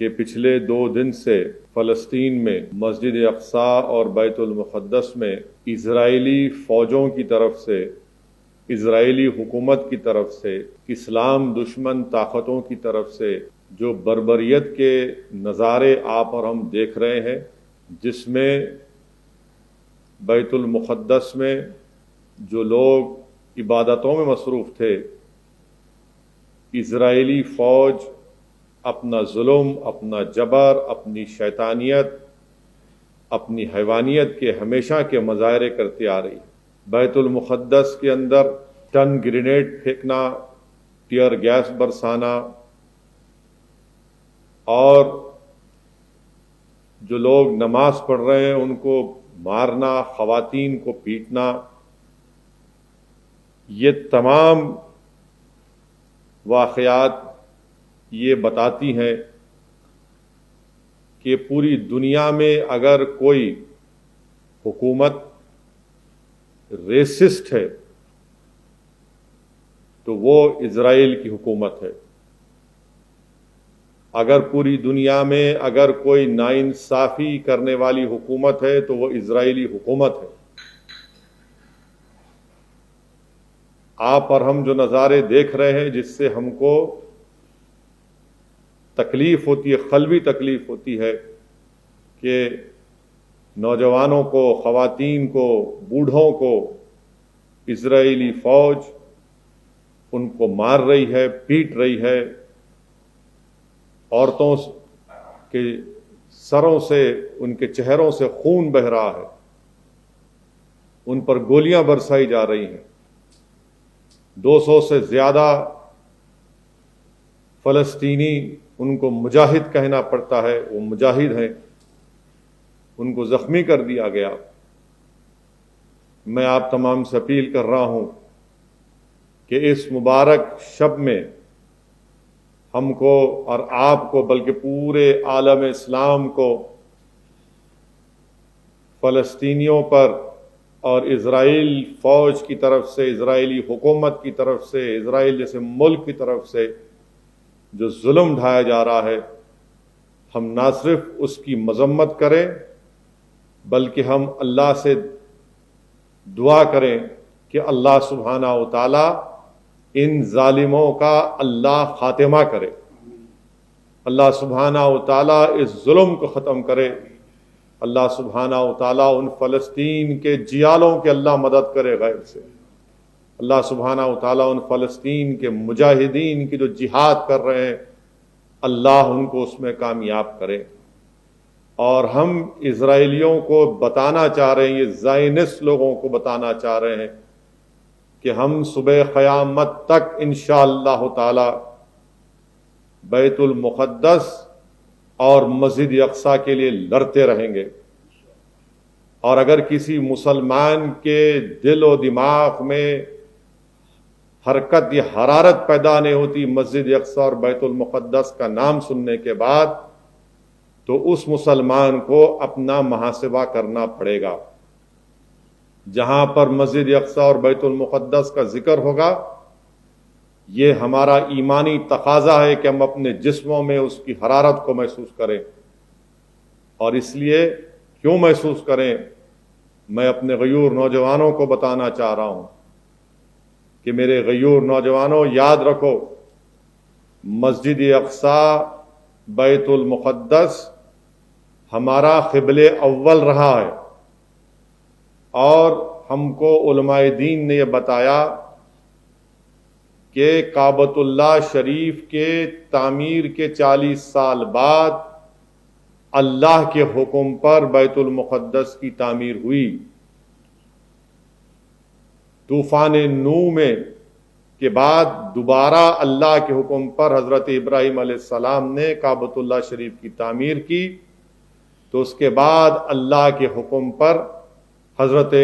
کہ پچھلے 2 دن سے فلسطین میں مسجد اقصی اور بیت المقدس میں اسرائیلی فوجوں کی طرف سے، اسرائیلی حکومت کی طرف سے، اسلام دشمن طاقتوں کی طرف سے جو بربریت کے نظارے آپ اور ہم دیکھ رہے ہیں، جس میں بیت المقدس میں جو لوگ عبادتوں میں مصروف تھے، اسرائیلی فوج اپنا ظلم، اپنا جبر، اپنی شیطانیت، اپنی حیوانیت کے ہمیشہ کے مظاہرے کرتے آ رہی ہے۔ بیت المقدس کے اندر ٹن گرینیڈ پھینکنا، ٹیئر گیس برسانا، اور جو لوگ نماز پڑھ رہے ہیں ان کو مارنا، خواتین کو پیٹنا، یہ تمام واقعات یہ بتاتی ہیں کہ پوری دنیا میں اگر کوئی حکومت ریسسٹ ہے تو وہ اسرائیل کی حکومت ہے۔ اگر پوری دنیا میں اگر کوئی ناانصافی کرنے والی حکومت ہے تو وہ اسرائیلی حکومت ہے۔ آپ اور ہم جو نظارے دیکھ رہے ہیں، جس سے ہم کو تکلیف ہوتی ہے، قلبی تکلیف ہوتی ہے کہ نوجوانوں کو، خواتین کو، بوڑھوں کو اسرائیلی فوج ان کو مار رہی ہے، پیٹ رہی ہے، عورتوں کے سروں سے، ان کے چہروں سے خون بہہ رہا ہے، ان پر گولیاں برسائی جا رہی ہیں۔ 200 سے زیادہ فلسطینی، ان کو مجاہد کہنا پڑتا ہے، وہ مجاہد ہیں، ان کو زخمی کر دیا گیا۔ میں آپ تمام سے اپیل کر رہا ہوں کہ اس مبارک شب میں ہم کو اور آپ کو، بلکہ پورے عالم اسلام کو فلسطینیوں پر اور اسرائیل فوج کی طرف سے، اسرائیلی حکومت کی طرف سے، اسرائیل جیسے ملک کی طرف سے جو ظلم ڈھایا جا رہا ہے، ہم نہ صرف اس کی مذمت کریں بلکہ ہم اللہ سے دعا کریں کہ اللہ سبحانہ و تعالی ان ظالموں کا اللہ خاتمہ کرے، اللہ سبحانہ و تعالی اس ظلم کو ختم کرے، اللہ سبحانہ و تعالی ان فلسطین کے جیالوں کے اللہ مدد کرے غیب سے، اللہ سبحانہ و تعالیٰ ان فلسطین کے مجاہدین کی جو جہاد کر رہے ہیں، اللہ ان کو اس میں کامیاب کرے۔ اور ہم اسرائیلیوں کو بتانا چاہ رہے ہیں، یہ زائنسٹ لوگوں کو بتانا چاہ رہے ہیں کہ ہم صبح قیامت تک انشاءاللہ تعالی بیت المقدس اور مسجد اقصی کے لیے لڑتے رہیں گے۔ اور اگر کسی مسلمان کے دل و دماغ میں حرکت یا حرارت پیدا نہیں ہوتی مسجد اقصی اور بیت المقدس کا نام سننے کے بعد، تو اس مسلمان کو اپنا محاسبہ کرنا پڑے گا۔ جہاں پر مسجد اقصی اور بیت المقدس کا ذکر ہوگا، یہ ہمارا ایمانی تقاضا ہے کہ ہم اپنے جسموں میں اس کی حرارت کو محسوس کریں۔ اور اس لیے کیوں محسوس کریں؟ میں اپنے غیور نوجوانوں کو بتانا چاہ رہا ہوں کہ میرے غیور نوجوانوں، یاد رکھو، مسجد اقصی، بیت المقدس ہمارا قبلہ اول رہا ہے، اور ہم کو علماء دین نے یہ بتایا کہ کعبۃ اللہ شریف کے تعمیر کے 40 سال بعد اللہ کے حکم پر بیت المقدس کی تعمیر ہوئی۔ طوفان نوح میں کے بعد دوبارہ اللہ کے حکم پر حضرت ابراہیم علیہ السلام نے کعبۃ اللہ شریف کی تعمیر کی، تو اس کے بعد اللہ کے حکم پر حضرت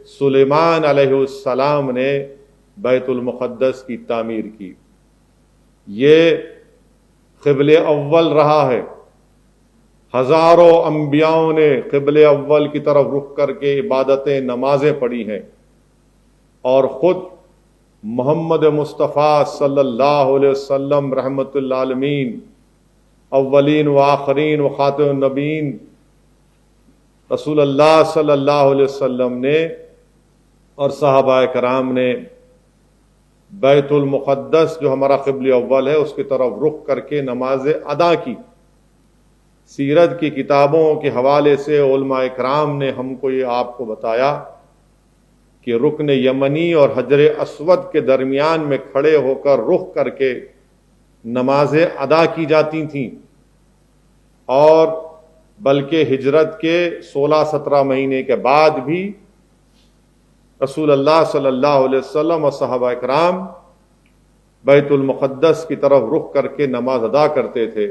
سلیمان علیہ السلام نے بیت المقدس کی تعمیر کی۔ یہ قبلہ اول رہا ہے۔ ہزاروں انبیاءوں نے قبلہ اول کی طرف رخ کر کے عبادتیں، نمازیں پڑھی ہیں، اور خود محمد مصطفیٰ صلی اللہ علیہ وسلم رحمت للعالمین اولین و آخرین و خاتم النبیین رسول اللہ صلی اللہ علیہ وسلم نے اور صحابہ کرام نے بیت المقدس جو ہمارا قبلہ اول ہے اس کی طرف رخ کر کے نماز ادا کی۔ سیرت کی کتابوں کے حوالے سے علماء کرام نے ہم کو یہ آپ کو بتایا کہ رکن یمنی اور حجر اسود کے درمیان میں کھڑے ہو کر رخ کر کے نمازیں ادا کی جاتی تھیں، اور بلکہ ہجرت کے 16-17 مہینے کے بعد بھی رسول اللہ صلی اللہ علیہ وسلم اور صحابہ کرام بیت المقدس کی طرف رخ کر کے نماز ادا کرتے تھے،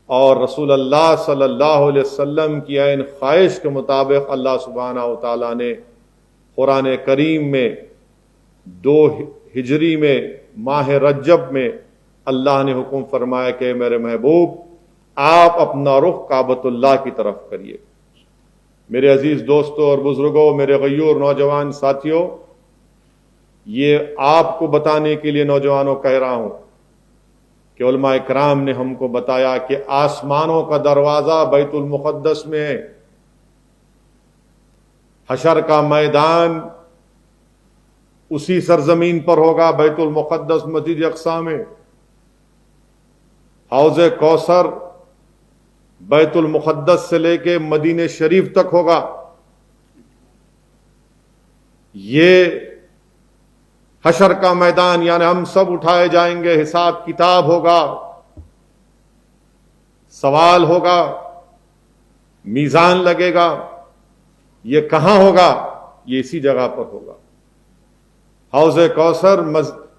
اور رسول اللہ صلی اللہ علیہ وسلم کی عین خواہش کے مطابق اللہ سبحانہ و تعالیٰ نے قرآن کریم میں 2 ہجری میں ماہ رجب میں اللہ نے حکم فرمایا کہ میرے محبوب آپ اپنا رخ کعبۃ اللہ کی طرف کریے۔ میرے عزیز دوستوں اور بزرگوں، میرے غیور نوجوان ساتھیوں، یہ آپ کو بتانے کے لیے نوجوانوں کہہ رہا ہوں کہ علماء کرام نے ہم کو بتایا کہ آسمانوں کا دروازہ بیت المقدس میں ہے، حشر کا میدان اسی سرزمین پر ہوگا، بیت المقدس مسجد اقصی میں، حوض کوثر بیت المقدس سے لے کے مدینہ شریف تک ہوگا۔ یہ حشر کا میدان، یعنی ہم سب اٹھائے جائیں گے، حساب کتاب ہوگا، سوال ہوگا، میزان لگے گا۔ یہ کہاں ہوگا؟ یہ اسی جگہ پر ہوگا۔ حوض کوثر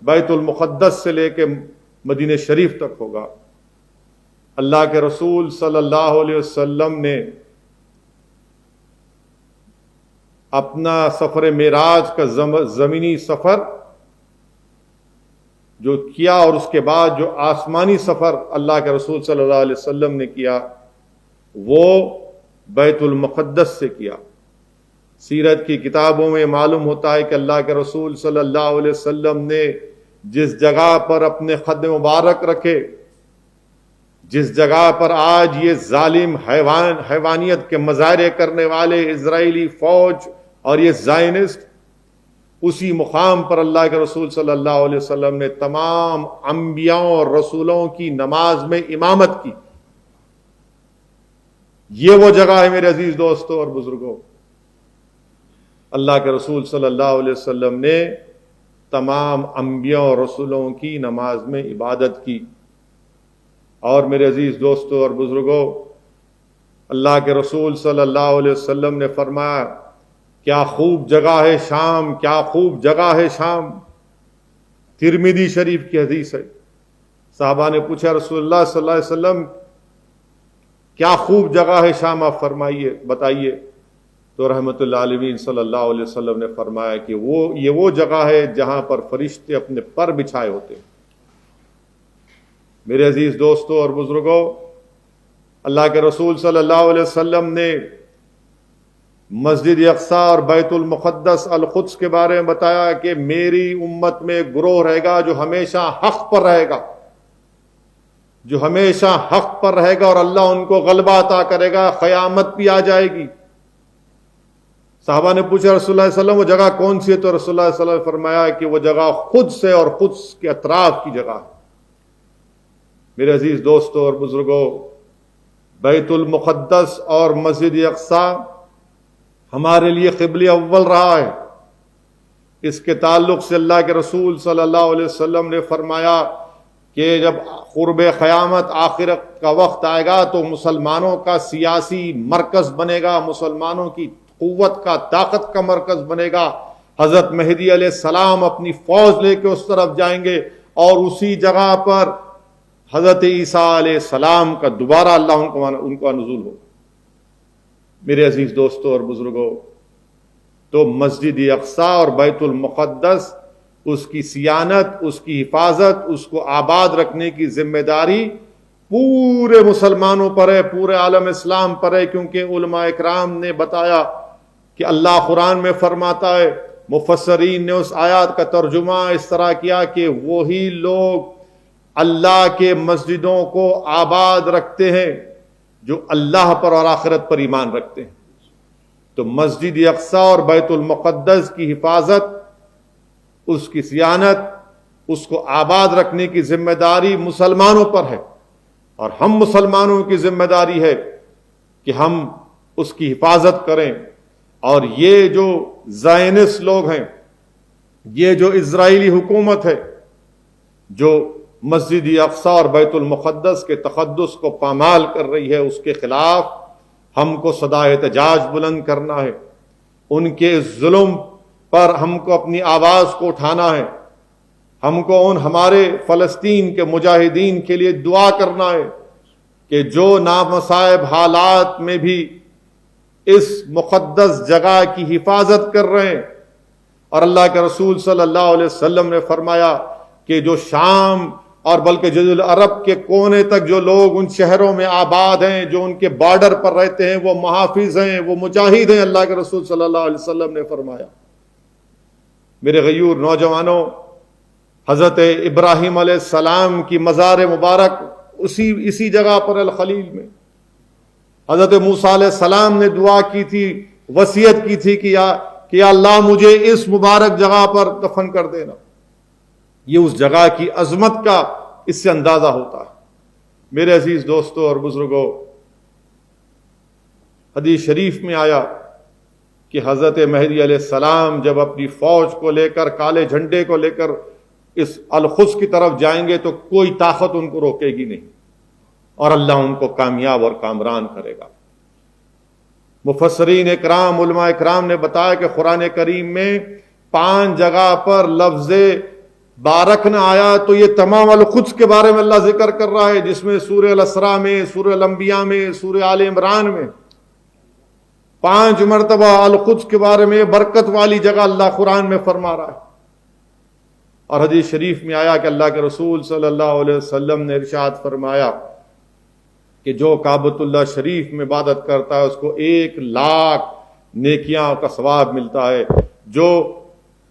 بیت المقدس سے لے کے مدینہ شریف تک ہوگا۔ اللہ کے رسول صلی اللہ علیہ وسلم نے اپنا سفر معراج کا زمینی سفر جو کیا، اور اس کے بعد جو آسمانی سفر اللہ کے رسول صلی اللہ علیہ وسلم نے کیا، وہ بیت المقدس سے کیا۔ سیرت کی کتابوں میں معلوم ہوتا ہے کہ اللہ کے رسول صلی اللہ علیہ وسلم نے جس جگہ پر اپنے خد مبارک رکھے، جس جگہ پر آج یہ ظالم حیوانیت کے مظاہرے کرنے والے اسرائیلی فوج اور یہ زائنسٹ، اسی مقام پر اللہ کے رسول صلی اللہ علیہ وسلم نے تمام انبیاء اور رسولوں کی نماز میں امامت کی۔ یہ وہ جگہ ہے میرے عزیز دوستوں اور بزرگوں، اللہ کے رسول صلی اللہ علیہ وسلم نے تمام انبیاء اور رسولوں کی نماز میں عبادت کی۔ اور میرے عزیز دوستوں اور بزرگوں، اللہ کے رسول صلی اللہ علیہ وسلم نے فرمایا، کیا خوب جگہ ہے شام، کیا خوب جگہ ہے شام۔ ترمذی شریف کی حدیث ہے۔ صحابہ نے پوچھا رسول اللہ صلی اللہ علیہ وسلم کیا خوب جگہ ہے شام، آپ فرمائیے، بتائیے۔ تو رحمت اللہ علیہ صلی اللہ علیہ وسلم نے فرمایا کہ یہ وہ جگہ ہے جہاں پر فرشتے اپنے پر بچھائے ہوتے ہیں۔ میرے عزیز دوستوں اور بزرگوں، اللہ کے رسول صلی اللہ علیہ وسلم نے مسجد اقصی اور بیت المقدس القدس کے بارے میں بتایا کہ میری امت میں گروہ رہے گا جو ہمیشہ حق پر رہے گا، جو ہمیشہ حق پر رہے گا، اور اللہ ان کو غلبہ عطا کرے گا، قیامت بھی آ جائے گی۔ صحابہ نے پوچھا رسول اللہ صلی اللہ علیہ وسلم وہ جگہ کون سی ہے؟ تو رسول اللہ صلی اللہ علیہ وسلم نے فرمایا کہ وہ جگہ خود سے اور قدس کے اطراف کی جگہ ہے۔ میرے عزیز دوستوں اور بزرگوں، بیت المقدس اور مسجد اقصی ہمارے لیے قبلہ اول رہا ہے۔ اس کے تعلق سے اللہ کے رسول صلی اللہ علیہ وسلم نے فرمایا کہ جب قرب قیامت آخرت کا وقت آئے گا تو مسلمانوں کا سیاسی مرکز بنے گا، مسلمانوں کی قوت کا، طاقت کا مرکز بنے گا۔ حضرت مہدی علیہ السلام اپنی فوج لے کے اس طرف جائیں گے، اور اسی جگہ پر حضرت عیسیٰ علیہ السلام کا دوبارہ اللہ ان کا نزول ہو۔ میرے عزیز دوستوں اور بزرگوں، تو مسجد اقصی اور بیت المقدس، اس کی صیانت، اس کی حفاظت، اس کو آباد رکھنے کی ذمہ داری پورے مسلمانوں پر ہے، پورے عالم اسلام پر ہے، کیونکہ علماء اکرام نے بتایا کہ اللہ قرآن میں فرماتا ہے، مفسرین نے اس آیات کا ترجمہ اس طرح کیا کہ وہی لوگ اللہ کے مسجدوں کو آباد رکھتے ہیں جو اللہ پر اور آخرت پر ایمان رکھتے ہیں. تو مسجد اقصیٰ اور بیت المقدس کی حفاظت، اس کی صیانت، اس کو آباد رکھنے کی ذمہ داری مسلمانوں پر ہے، اور ہم مسلمانوں کی ذمہ داری ہے کہ ہم اس کی حفاظت کریں. اور یہ جو زائنسٹ لوگ ہیں، یہ جو اسرائیلی حکومت ہے جو مسجد اقصیٰ اور بیت المقدس کے تقدس کو پامال کر رہی ہے، اس کے خلاف ہم کو صدائے احتجاج بلند کرنا ہے. ان کے ظلم پر ہم کو اپنی آواز کو اٹھانا ہے. ہم کو ہمارے فلسطین کے مجاہدین کے لیے دعا کرنا ہے کہ جو نامصائب حالات میں بھی اس مقدس جگہ کی حفاظت کر رہے ہیں. اور اللہ کے رسول صلی اللہ علیہ وسلم نے فرمایا کہ جو شام اور بلکہ جزیرۃ العرب کے کونے تک جو لوگ ان شہروں میں آباد ہیں، جو ان کے بارڈر پر رہتے ہیں، وہ محافظ ہیں، وہ مجاہد ہیں. اللہ کے رسول صلی اللہ علیہ وسلم نے فرمایا. میرے غیور نوجوانوں، حضرت ابراہیم علیہ السلام کی مزار مبارک اسی جگہ پر الخلیل میں. حضرت موسیٰ علیہ السلام نے دعا کی تھی، وصیت کی تھی کہ یا اللہ مجھے اس مبارک جگہ پر دفن کر دینا. یہ اس جگہ کی عظمت کا اس سے اندازہ ہوتا ہے. میرے عزیز دوستوں اور بزرگوں، حدیث شریف میں آیا کہ حضرت مہدی علیہ السلام جب اپنی فوج کو لے کر، کالے جھنڈے کو لے کر اس القدس کی طرف جائیں گے تو کوئی طاقت ان کو روکے گی نہیں، اور اللہ ان کو کامیاب اور کامران کرے گا. مفسرین اکرام، علماء اکرام نے بتایا کہ قرآن کریم میں 5 جگہ پر لفظ بارک نہ آیا تو یہ تمام القدس کے بارے میں اللہ ذکر کر رہا ہے، جس میں سورہ الاسراء میں، سورہ الانبیاء میں، سورہ آل عمران میں 5 مرتبہ القدس کے بارے میں برکت والی جگہ اللہ قرآن میں فرما رہا ہے. اور حدیث شریف میں آیا کہ اللہ کے رسول صلی اللہ علیہ وسلم نے ارشاد فرمایا کہ جو کعبۃ اللہ شریف میں عبادت کرتا ہے اس کو 1,00,000 نیکیاں کا ثواب ملتا ہے. جو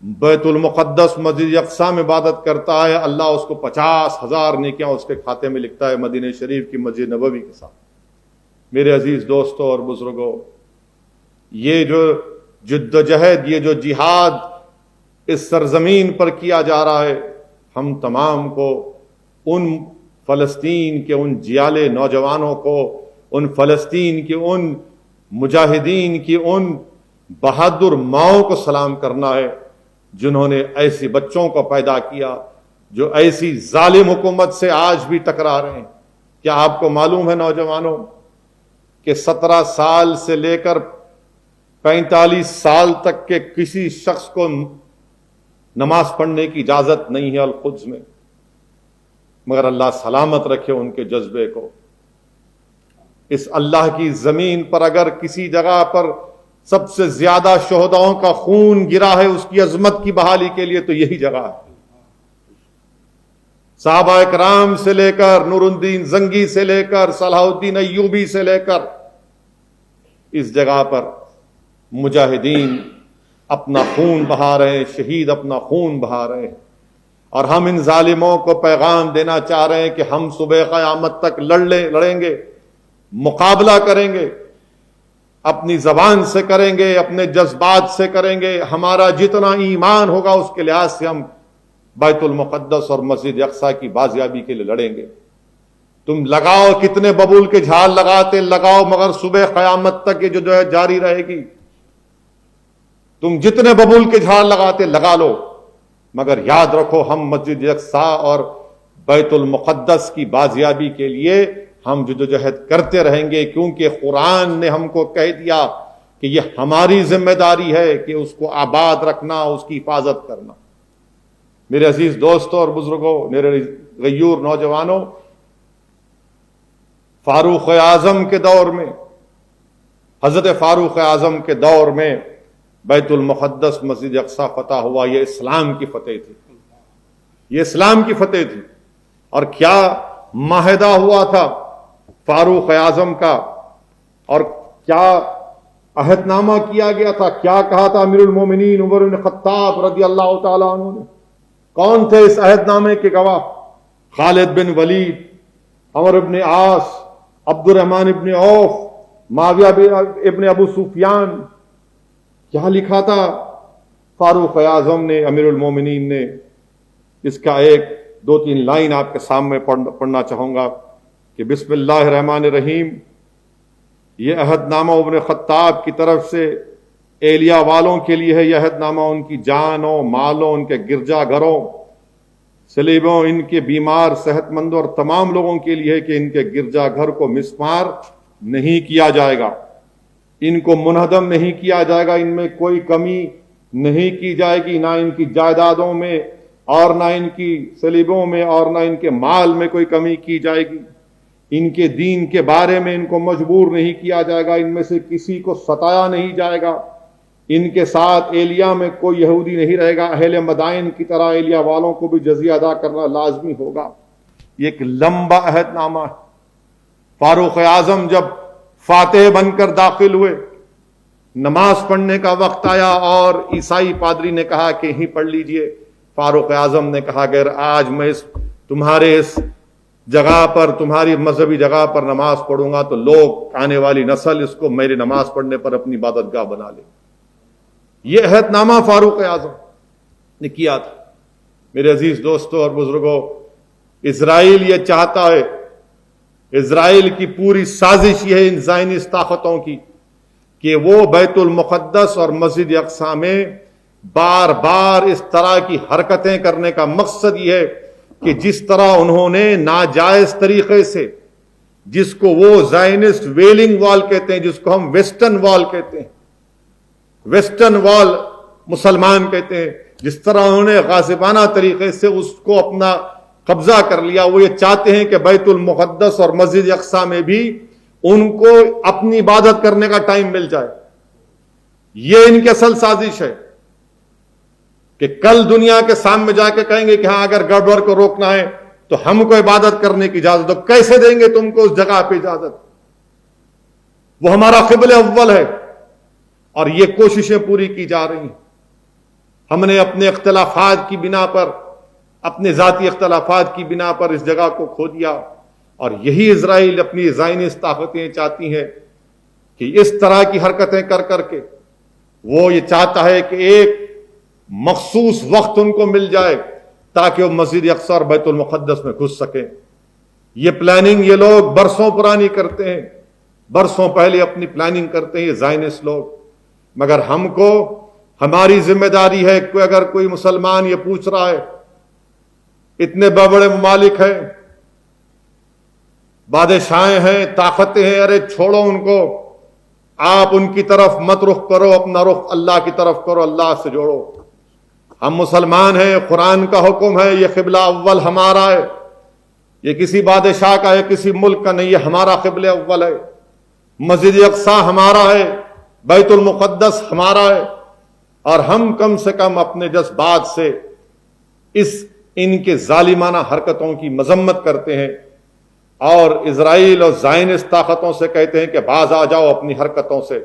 بیت المقدس مسجد اقصیٰ میں عبادت کرتا ہے، اللہ اس کو 50,000 نیکیاں اس کے کھاتے میں لکھتا ہے، مدینہ شریف کی مسجد نبوی کے ساتھ. میرے عزیز دوستوں اور بزرگوں، یہ جو جد و جہد، یہ جو جہاد اس سرزمین پر کیا جا رہا ہے، ہم تمام کو ان فلسطین کے ان جیالے نوجوانوں کو، ان فلسطین کے ان مجاہدین کی ان بہادر ماؤں کو سلام کرنا ہے جنہوں نے ایسے بچوں کو پیدا کیا جو ایسی ظالم حکومت سے آج بھی ٹکرا رہے ہیں. کیا آپ کو معلوم ہے نوجوانوں کہ 17 سال سے لے کر 45 سال تک کے کسی شخص کو نماز پڑھنے کی اجازت نہیں ہے القدس میں؟ مگر اللہ سلامت رکھے ان کے جذبے کو. اس اللہ کی زمین پر اگر کسی جگہ پر سب سے زیادہ شہداؤں کا خون گرا ہے اس کی عظمت کی بحالی کے لیے تو یہی جگہ ہے. صحابہ اکرام سے لے کر نور الدین زنگی سے لے کر صلاح الدین ایوبی سے لے کر اس جگہ پر مجاہدین اپنا خون بہا رہے ہیں، شہید اپنا خون بہا رہے ہیں. اور ہم ان ظالموں کو پیغام دینا چاہ رہے ہیں کہ ہم صبح قیامت تک لڑیں گے، مقابلہ کریں گے، اپنی زبان سے کریں گے، اپنے جذبات سے کریں گے. ہمارا جتنا ایمان ہوگا اس کے لحاظ سے ہم بیت المقدس اور مسجد اقصیٰ کی بازیابی کے لیے لڑیں گے. تم لگاؤ، کتنے ببول کے جھاڑ لگاتے لگاؤ، مگر صبح قیامت تک یہ جو ہے جاری رہے گی. تم جتنے ببول کے جھاڑ لگاتے لگا لو، مگر یاد رکھو ہم مسجد اقصیٰ اور بیت المقدس کی بازیابی کے لیے ہم جدوجہد کرتے رہیں گے، کیونکہ قرآن نے ہم کو کہہ دیا کہ یہ ہماری ذمہ داری ہے کہ اس کو آباد رکھنا، اس کی حفاظت کرنا. میرے عزیز دوستوں اور بزرگوں، میرے غیور نوجوانوں، فاروق اعظم کے دور میں، حضرت فاروق اعظم کے دور میں بیت المقدس مسجد اقصیٰ فتح ہوا. یہ اسلام کی فتح تھی، یہ اسلام کی فتح تھی. اور کیا معاہدہ ہوا تھا فاروق اعظم کا، اور کیا عہد نامہ کیا گیا تھا، کیا کہا تھا امیر المومنین عمر بن خطاب رضی اللہ تعالیٰ عنہ نے؟ کون تھے اس عہد نامے کے گواہ؟ خالد بن ولید، عمر ابن عاص، عبد الرحمن ابن عوف، معاویہ ابن ابو سفیان. کیا لکھا تھا فاروق اعظم نے، امیر المومنین نے؟ اس کا ایک دو تین لائن آپ کے سامنے پڑھنا چاہوں گا کہ بسم اللہ الرحمن الرحیم. یہ عہد نامہ ابن خطاب کی طرف سے اہلیہ والوں کے لیے ہے. یہ عہد نامہ ان کی جانوں، مالوں، ان کے گرجا گھروں، سلیبوں، ان کے بیمار، صحت مندوں اور تمام لوگوں کے لیے ہے کہ ان کے گرجا گھر کو مسمار نہیں کیا جائے گا، ان کو منہدم نہیں کیا جائے گا، ان میں کوئی کمی نہیں کی جائے گی، نہ ان کی جائیدادوں میں اور نہ ان کی سلیبوں میں اور نہ ان کے مال میں کوئی کمی کی جائے گی. ان کے دین کے بارے میں ان کو مجبور نہیں کیا جائے گا، ان میں سے کسی کو ستایا نہیں جائے گا. ان کے ساتھ اہلیہ میں کوئی یہودی نہیں رہے گا. اہل مدائن کی طرح اہلیہ والوں کو بھی جزیہ ادا کرنا لازمی ہوگا. یہ ایک لمبا عہد نامہ ہے. فاروق اعظم جب فاتح بن کر داخل ہوئے، نماز پڑھنے کا وقت آیا اور عیسائی پادری نے کہا کہ یہیں پڑھ لیجئے. فاروق اعظم نے کہا کہ آج میں تمہارے اس جگہ پر، تمہاری مذہبی جگہ پر نماز پڑھوں گا تو لوگ، آنے والی نسل اس کو میرے نماز پڑھنے پر اپنی عبادت گاہ بنا لے. یہ عہد نامہ فاروق اعظم نے کیا تھا. میرے عزیز دوستوں اور بزرگوں، اسرائیل یہ چاہتا ہے، اسرائیل کی پوری سازش یہ ہے ان زائنسٹ طاقتوں کی کہ وہ بیت المقدس اور مسجد اقصی میں بار بار اس طرح کی حرکتیں کرنے کا مقصد یہ ہے کہ جس طرح انہوں نے ناجائز طریقے سے، جس کو وہ زائنسٹ ویلنگ وال کہتے ہیں، جس کو ہم ویسٹرن وال کہتے ہیں، ویسٹرن وال مسلمان کہتے ہیں، جس طرح انہوں نے غاصبانہ طریقے سے اس کو اپنا قبضہ کر لیا، وہ یہ چاہتے ہیں کہ بیت المقدس اور مسجد اقصی میں بھی ان کو اپنی عبادت کرنے کا ٹائم مل جائے. یہ ان کی اصل سازش ہے کہ کل دنیا کے سامنے جا کے کہیں گے کہ ہاں اگر گڑبڑ کو روکنا ہے تو ہم کو عبادت کرنے کی اجازت دو. کیسے دیں گے تم کو اس جگہ پہ اجازت؟ وہ ہمارا قبلہ اول ہے اور یہ کوششیں پوری کی جا رہی ہیں. ہم نے اپنے اختلافات کی بنا پر، اپنے ذاتی اختلافات کی بنا پر اس جگہ کو کھو دیا، اور یہی اسرائیل اپنی زائنسٹ طاقتیں چاہتی ہیں کہ اس طرح کی حرکتیں کر کر کے وہ یہ چاہتا ہے کہ ایک مخصوص وقت ان کو مل جائے تاکہ وہ مسجد اقصی اور بیت المقدس میں گھس سکیں. یہ پلاننگ یہ لوگ برسوں پرانی کرتے ہیں، برسوں پہلے اپنی پلاننگ کرتے ہیں یہ زائنسٹ لوگ. مگر ہم کو، ہماری ذمہ داری ہے کہ اگر کوئی مسلمان یہ پوچھ رہا ہے، اتنے بڑے ممالک ہیں، بادشاہیں ہیں، طاقتیں ہیں، ارے چھوڑو ان کو، آپ ان کی طرف مت رخ کرو، اپنا رخ اللہ کی طرف کرو، اللہ سے جوڑو. ہم مسلمان ہیں، قرآن کا حکم ہے، یہ قبلہ اول ہمارا ہے، یہ کسی بادشاہ کا ہے، کسی ملک کا نہیں، یہ ہمارا قبلہ اول ہے. مسجد اقصی ہمارا ہے، بیت المقدس ہمارا ہے، اور ہم کم سے کم اپنے جذبات سے ان کے ظالمانہ حرکتوں کی مذمت کرتے ہیں اور اسرائیل اور زائنسٹ طاقتوں سے کہتے ہیں کہ باز آ جاؤ اپنی حرکتوں سے،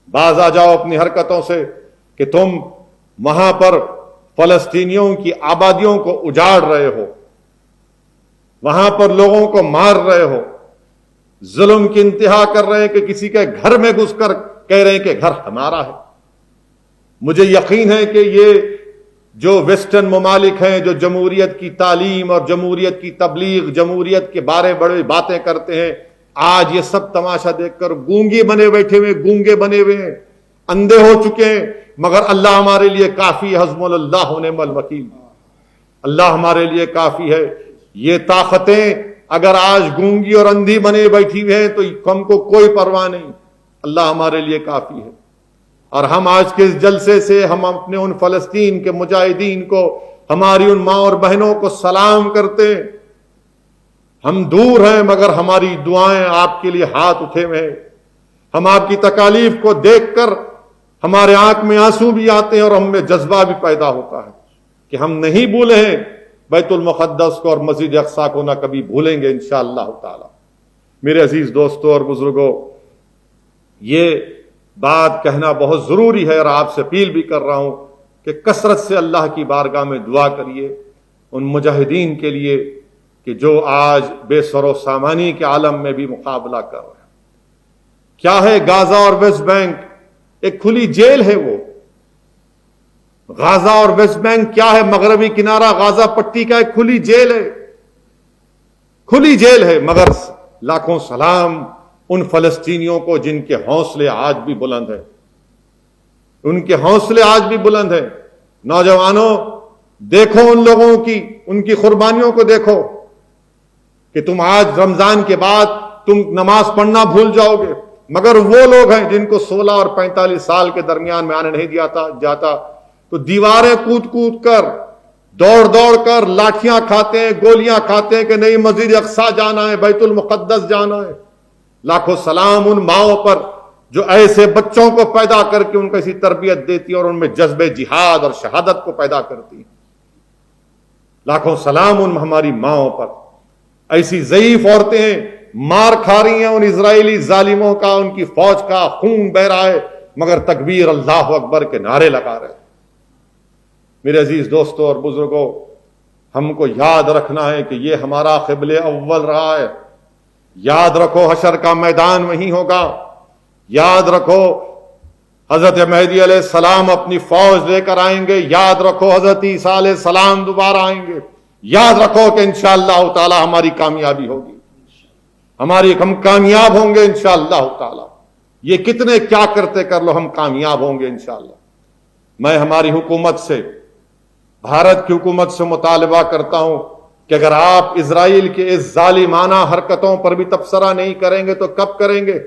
باز آ جاؤ اپنی حرکتوں سے کہ تم وہاں پر فلسطینیوں کی آبادیوں کو اجاڑ رہے ہو، وہاں پر لوگوں کو مار رہے ہو، ظلم کی انتہا کر رہے ہیں کہ کسی کے گھر میں گھس کر کہہ رہے ہیں کہ گھر ہمارا ہے. مجھے یقین ہے کہ یہ جو ویسٹرن ممالک ہیں، جو جمہوریت کی تعلیم اور جمہوریت کی تبلیغ، جمہوریت کے بارے بڑے باتیں کرتے ہیں، آج یہ سب تماشا دیکھ کر گونگے بنے بیٹھے ہوئے، گونگے بنے ہوئے ہیں، اندھے ہو چکے ہیں. مگر اللہ ہمارے لیے کافی ہے، حسبنا اللہ ونعم الوکیل. اللہ ہمارے لیے کافی ہے. یہ طاقتیں اگر آج گونگی اور اندھی بنے بیٹھی ہوئے ہیں تو ہم کو کوئی پرواہ نہیں، اللہ ہمارے لیے کافی ہے. اور ہم آج کے اس جلسے سے ہم اپنے ان فلسطین کے مجاہدین کو، ہماری ان ماں اور بہنوں کو سلام کرتے ہیں. ہم دور ہیں مگر ہماری دعائیں آپ کے لیے ہاتھ اٹھے ہوئے ہیں. ہم آپ کی تکالیف کو دیکھ کر ہمارے آنکھ میں آنسو بھی آتے ہیں اور ہم میں جذبہ بھی پیدا ہوتا ہے کہ ہم نہیں بھولے ہیں بیت المقدس کو اور مسجد اقصی کو، نہ کبھی بھولیں گے انشاءاللہ تعالی. میرے عزیز دوستوں اور بزرگوں، یہ بات کہنا بہت ضروری ہے اور آپ سے اپیل بھی کر رہا ہوں کہ کثرت سے اللہ کی بارگاہ میں دعا کریے ان مجاہدین کے لیے کہ جو آج بے سر و سامانی کے عالم میں بھی مقابلہ کر رہے ہیں. کیا ہے غازہ اور ویسٹ بینک؟ ایک کھلی جیل ہے وہ. غازہ اور ویسٹ بینک کیا ہے؟ مغربی کنارہ غازہ پٹی کا ایک کھلی جیل ہے. کھلی جیل ہے. مگر لاکھوں سلام ان فلسطینیوں کو جن کے حوصلے آج بھی بلند ہیں. ان کے حوصلے آج بھی بلند ہیں. نوجوانوں، دیکھو ان لوگوں کی، ان کی قربانیوں کو دیکھو کہ تم آج رمضان کے بعد تم نماز پڑھنا بھول جاؤ گے، مگر وہ لوگ ہیں جن کو 16 اور 45 سال کے درمیان میں آنے نہیں جاتا تو دیواریں کود کود کر، دوڑ دوڑ کر لاٹھیاں کھاتے ہیں، گولیاں کھاتے ہیں کہ نہیں مسجد اقصی جانا ہے، بیت المقدس جانا ہے. لاکھوں سلام ان ماؤں پر جو ایسے بچوں کو پیدا کر کے ان کو ایسی تربیت دیتی اور ان میں جذبہ جہاد اور شہادت کو پیدا کرتی. لاکھوں سلام ان ہماری ماؤں پر. ایسی ضعیف عورتیں مار کھا رہی ہیں ان اسرائیلی ظالموں کا، ان کی فوج کا خون بہ رہا ہے، مگر تکبیر اللہ اکبر کے نعرے لگا رہے. میرے عزیز دوستوں اور بزرگوں، ہم کو یاد رکھنا ہے کہ یہ ہمارا قبلہ اول رہا ہے. یاد رکھو حشر کا میدان وہیں ہوگا. یاد رکھو حضرت مہدی علیہ السلام اپنی فوج لے کر آئیں گے. یاد رکھو حضرت عیسیٰ علیہ السلام دوبارہ آئیں گے. یاد رکھو کہ انشاءاللہ تعالی ہماری کامیابی ہوگی، ہم کامیاب ہوں گے انشاءاللہ تعالی. یہ کتنے کیا کرتے کر لو، ہم کامیاب ہوں گے انشاءاللہ. میں ہماری حکومت سے، بھارت کی حکومت سے مطالبہ کرتا ہوں کہ اگر آپ اسرائیل کے اس ظالمانہ حرکتوں پر بھی تبصرہ نہیں کریں گے تو کب کریں گے؟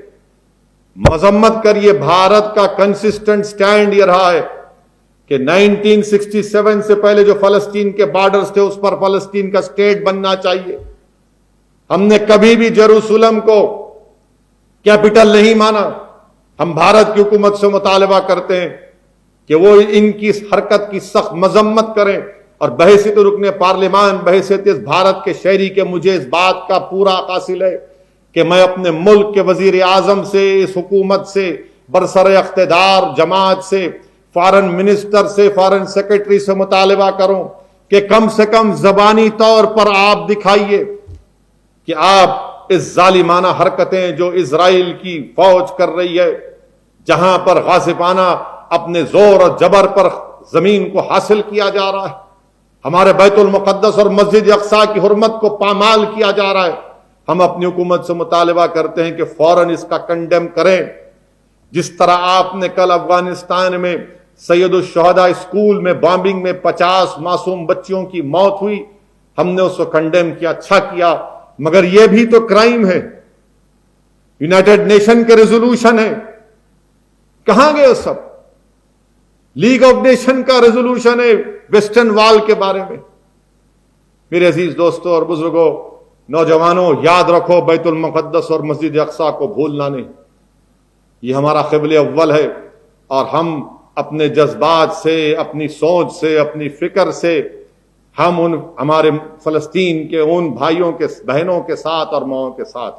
مذمت کریے. بھارت کا کنسسٹنٹ سٹینڈ یہ رہا ہے کہ 1967 سے پہلے جو فلسطین کے بارڈرز تھے اس پر فلسطین کا سٹیٹ بننا چاہیے. ہم نے کبھی بھی جیروسلم کو کیپٹل نہیں مانا. ہم بھارت کی حکومت سے مطالبہ کرتے ہیں کہ وہ ان کی اس حرکت کی سخت مذمت کریں، اور بحیثیت رکن پارلیمان، بحیثیت اس بھارت کے شہری کے مجھے اس بات کا پورا حاصل ہے کہ میں اپنے ملک کے وزیر اعظم سے، اس حکومت سے، برسر اقتدار جماعت سے، فارن منسٹر سے، فارن سیکرٹری سے مطالبہ کروں کہ کم سے کم زبانی طور پر آپ دکھائیے کہ آپ اس ظالمانہ حرکتیں جو اسرائیل کی فوج کر رہی ہے، جہاں پر غاصبانہ اپنے زور اور جبر پر زمین کو حاصل کیا جا رہا ہے، ہمارے بیت المقدس اور مسجد اقصی کی حرمت کو پامال کیا جا رہا ہے. ہم اپنی حکومت سے مطالبہ کرتے ہیں کہ فوراً اس کا کنڈیم کریں. جس طرح آپ نے کل افغانستان میں سید الشہداء اسکول میں بامبنگ میں 50 معصوم بچیوں کی موت ہوئی، ہم نے اس کو کنڈیم کیا، اچھا کیا، مگر یہ بھی تو کرائم ہے. یونائٹڈ نیشن کے ریزولوشن ہے، کہاں گئے وہ سب؟ لیگ آف نیشن کا ریزولوشن ہے ویسٹرن وال کے بارے میں. میرے عزیز دوستوں اور بزرگوں، نوجوانوں، یاد رکھو بیت المقدس اور مسجد اقصی کو بھولنا نہیں. یہ ہمارا قبلہ اول ہے، اور ہم اپنے جذبات سے، اپنی سوچ سے، اپنی فکر سے ہم ہمارے فلسطین کے ان بھائیوں کے، بہنوں کے ساتھ اور ماؤں کے ساتھ